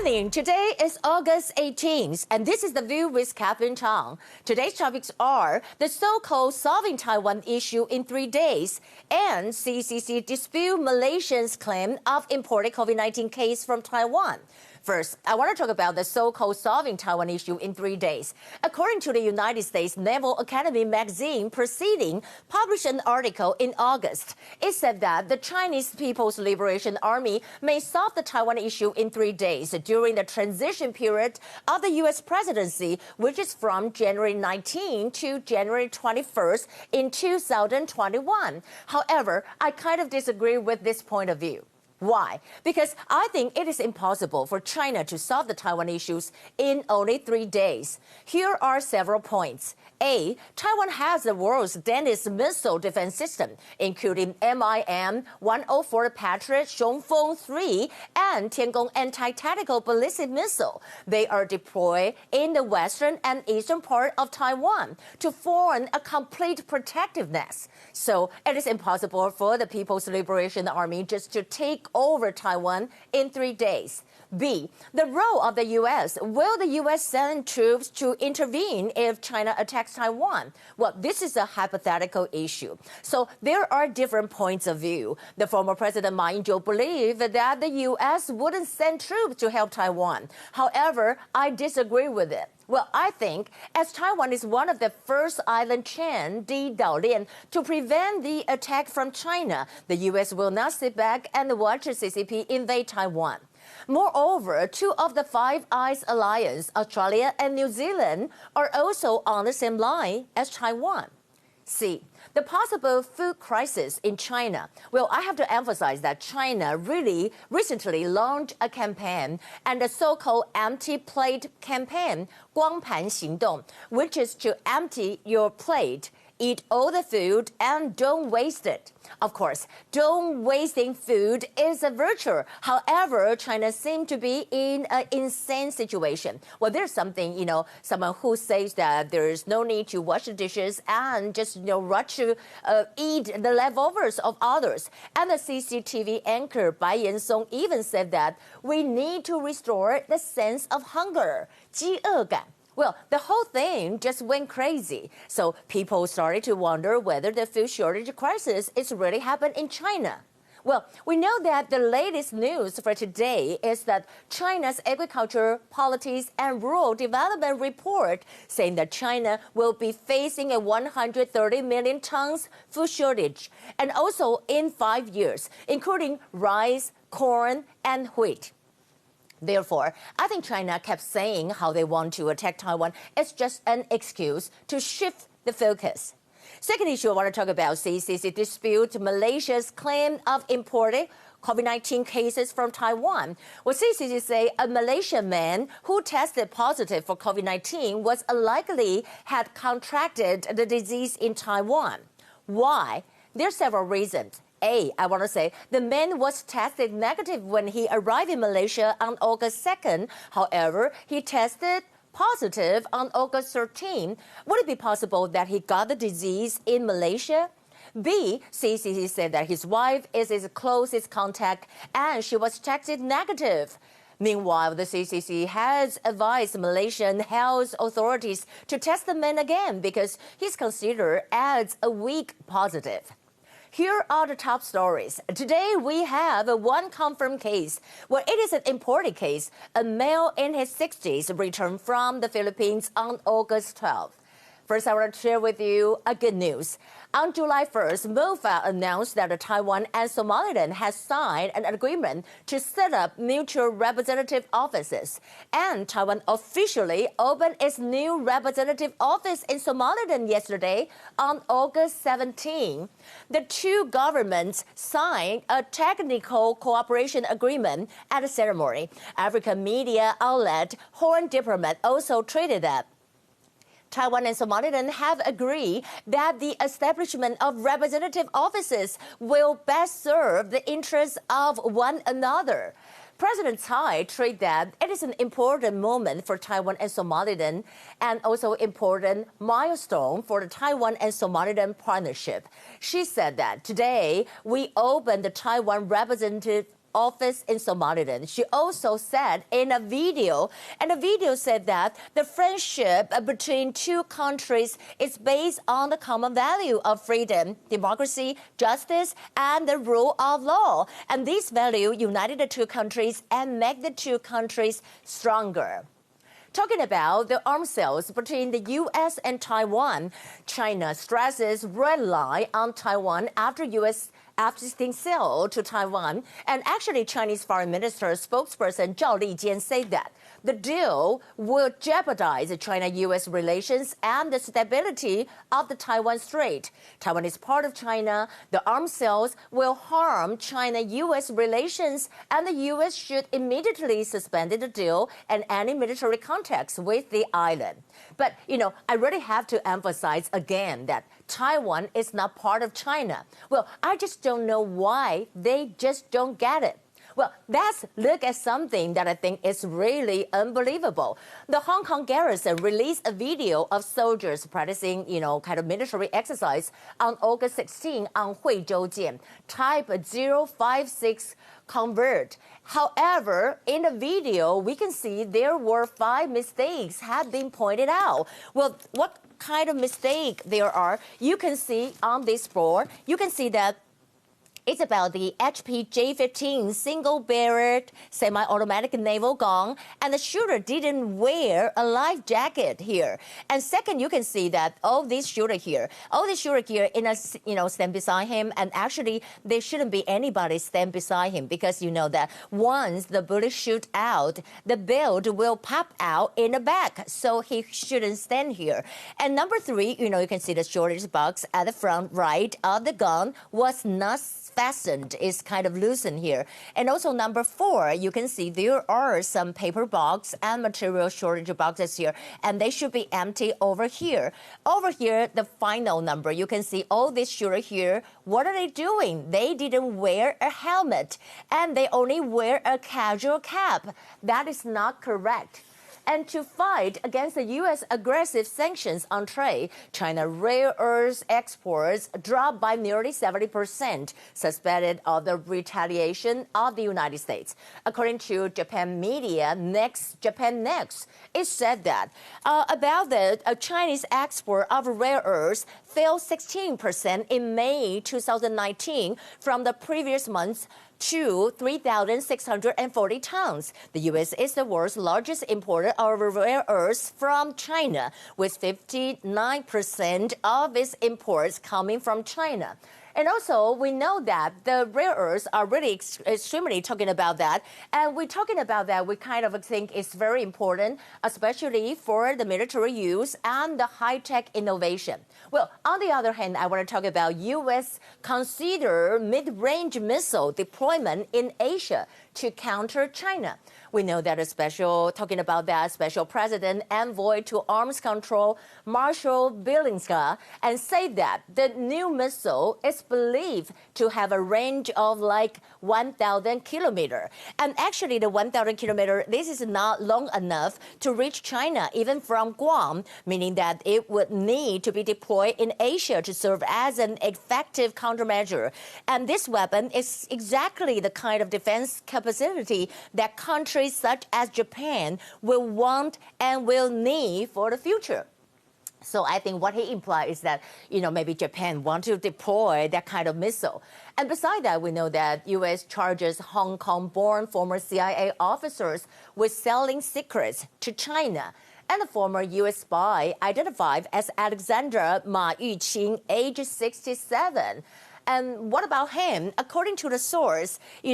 evening. Today is August 18th, and this is The View with Catherine Chang. Today's topics are the so-called solving Taiwan issue in 3 days and CCC dispute Malaysia's claim of imported COVID-19 case from Taiwan. First, I want to talk about the so-called solving Taiwan issue in 3 days. According to the United States Naval Academy magazine Proceeding, published an article in August. It said that the Chinese People's Liberation Army may solve the Taiwan issue in 3 days during the transition period of the U.S. presidency, which is from January 19 to January 21st in 2021. However, I kind of disagree with this point of view. Why? Because I think it is impossible for China to solve the Taiwan issues in only 3 days. Here are several points. A. Taiwan has the world's deadliest missile defense system, including MIM-104 Patriot, Xiongfeng 3, and Tiangong anti-tactical ballistic missile. They are deployed in the western and eastern part of Taiwan to form a complete protectiveness. So it is impossible for the People's Liberation Army just to take over Taiwan in 3 days. B. The role of the U.S. Will the U.S. send troops to intervene if China attacks Taiwan? Well, this is a hypothetical issue. So there are different points of view. The former President Ma Ying-jeou believed that the U.S. wouldn't send troops to help Taiwan. However, I disagree with it. Well, I think as Taiwan is one of the first island chain, the Daolian, to prevent the attack from China, the U.S. will not sit back and watch the CCP invade Taiwan. Moreover, 2 of the Five Eyes Alliance, Australia and New Zealand, are also on the same line as Taiwan. C. The possible food crisis in China. Well, I have to emphasize that China really recently launched a campaign and the so-called empty plate campaign, 光盘行动, which is to empty your plate, eat all the food, and don't waste it. Of course, don't wasting food is a virtue. However, China seems to be in an insane situation. Well, there's something, someone who says that there's no need to wash the dishes and just, rush to eat the leftovers of others. And the CCTV anchor Bai Yansong even said that we need to restore the sense of hunger, 饥饿感. Well, the whole thing just went crazy. So people started to wonder whether the food shortage crisis is really happening in China. Well, we know that the latest news for today is that China's Agriculture, Politics and Rural Development report saying that China will be facing a 130 million tons food shortage, and also in 5 years, including rice, corn, and wheat. Therefore, I think China kept saying how they want to attack Taiwan is just an excuse to shift the focus. Second issue I want to talk about, CCC dispute Malaysia's claim of imported COVID-19 cases from Taiwan. Well, CCC say a Malaysian man who tested positive for COVID-19 was unlikely had contracted the disease in Taiwan. Why? There are several reasons. A, I want to say, the man was tested negative when he arrived in Malaysia on August 2nd. However, he tested positive on August 13th. Would it be possible that he got the disease in Malaysia? B, CCC said that his wife is his closest contact and she was tested negative. Meanwhile, the CCC has advised Malaysian health authorities to test the man again because he's considered as a weak positive. Here are the top stories. Today, we have one confirmed case. Well, it is an imported case. A male in his 60s returned from the Philippines on August 12th. First, I want to share with you a good news. On July 1st, MOFA announced that Taiwan and Somaliland has signed an agreement to set up mutual representative offices. And Taiwan officially opened its new representative office in Somaliland yesterday on August 17. The 2 governments signed a technical cooperation agreement at the ceremony. African media outlet Horn Diplomat also tweeted that Taiwan and Somaliland have agreed that the establishment of representative offices will best serve the interests of one another. President Tsai treated that it is an important moment for Taiwan and Somaliland and also important milestone for the Taiwan and Somaliland partnership. She said that today we opened the Taiwan representative office in Somaliland. She also said in a video, and the video said that the friendship between two countries is based on the common value of freedom, democracy, justice, and the rule of law. And this value united the two countries and make the two countries stronger. Talking about the arms sales between the U.S. and Taiwan, China stresses red line on Taiwan after U.S. F-16 sale to Taiwan. And actually, Chinese Foreign Minister spokesperson Zhao Lijian said that the deal will jeopardize China-U.S. relations and the stability of the Taiwan Strait. Taiwan is part of China. The arms sales will harm China-U.S. relations, and the U.S. should immediately suspend the deal and any military contacts with the island. But, I really have to emphasize again that Taiwan is not part of China. Well, I just don't know why they just don't get it. Well, let's look at something that I think is really unbelievable. The Hong Kong garrison released a video of soldiers practicing, kind of military exercise on August 16 on Huizhoujian, type 056 convert. However, in the video, we can see there were 5 mistakes have been pointed out. Well, what kind of mistake there are? You can see on this board, you can see that it's about the HP J-15 single-barreled semi-automatic naval gun, and the shooter didn't wear a life jacket here. And second, you can see that all this shooter here in a, stand beside him, and actually there shouldn't be anybody stand beside him because you know that once the bullet shoot out, the belt will pop out in the back, so he shouldn't stand here. And number 3, you can see the shortage box at the front right of the gun was not fastened, is kind of loosened here. And also number 4, you can see there are some paper box and material shortage boxes here, and they should be empty over here. Over here, the final number, you can see all this shooter here. What are they doing? They didn't wear a helmet, and they only wear a casual cap. That is not correct. And to fight against the U.S. aggressive sanctions on trade, China rare earth exports dropped by nearly 70%, suspected of the retaliation of the United States. According to Japan media, Japan Next, it said that about the Chinese export of rare earths fell 16% in May 2019 from the previous month to 3,640 tons. The U.S. is the world's largest importer of rare earths from China, with 59% of its imports coming from China. And also, we know that the rare earths are really extremely talking about that. And we're talking about that, we kind of think it's very important, especially for the military use and the high-tech innovation. Well, on the other hand, I want to talk about U.S. consider mid-range missile deployment in Asia to counter China. We know that talking about that special president envoy to arms control, Marshall Billingsley, and said that the new missile is believed to have a range of like 1,000 kilometers. And actually, the 1,000 kilometers, this is not long enough to reach China, even from Guam, meaning that it would need to be deployed in Asia to serve as an effective countermeasure. And this weapon is exactly the kind of defense capacity that countries such as Japan will want and will need for the future. So I think what he implied is that, maybe Japan want to deploy that kind of missile. And beside that, we know that U.S. charges Hong Kong-born former CIA officers with selling secrets to China. And the former U.S. spy identified as Alexander Ma Yuqing, age 67. And what about him? According to the source, he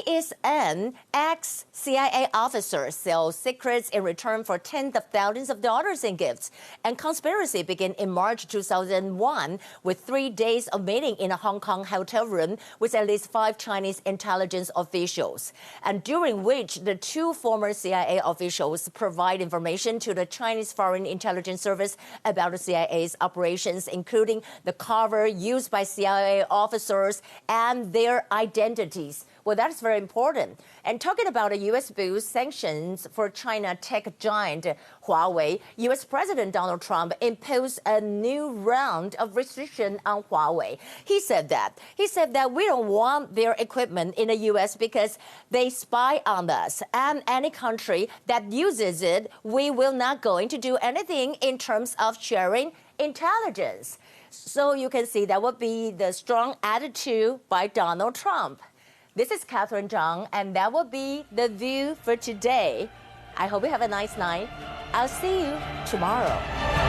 is an ex-CIA officer, sells secrets in return for tens of thousands of dollars in gifts. And conspiracy began in March 2001 with 3 days of meeting in a Hong Kong hotel room with at least 5 Chinese intelligence officials, and during which the 2 former CIA officials provide information to the Chinese Foreign Intelligence Service about the CIA's operations, including the cover used by CIA officers and their identities. Well, that's very important. And talking about the U.S. boost sanctions for China tech giant Huawei, U.S. President Donald Trump imposed a new round of restriction on Huawei. He said that we don't want their equipment in the U.S. because they spy on us. And any country that uses it, we will not going to do anything in terms of sharing intelligence. So you can see that would be the strong attitude by Donald Trump. This is Catherine.Chang, and that will be the view for today. I hope you have a nice night. I'll see you tomorrow.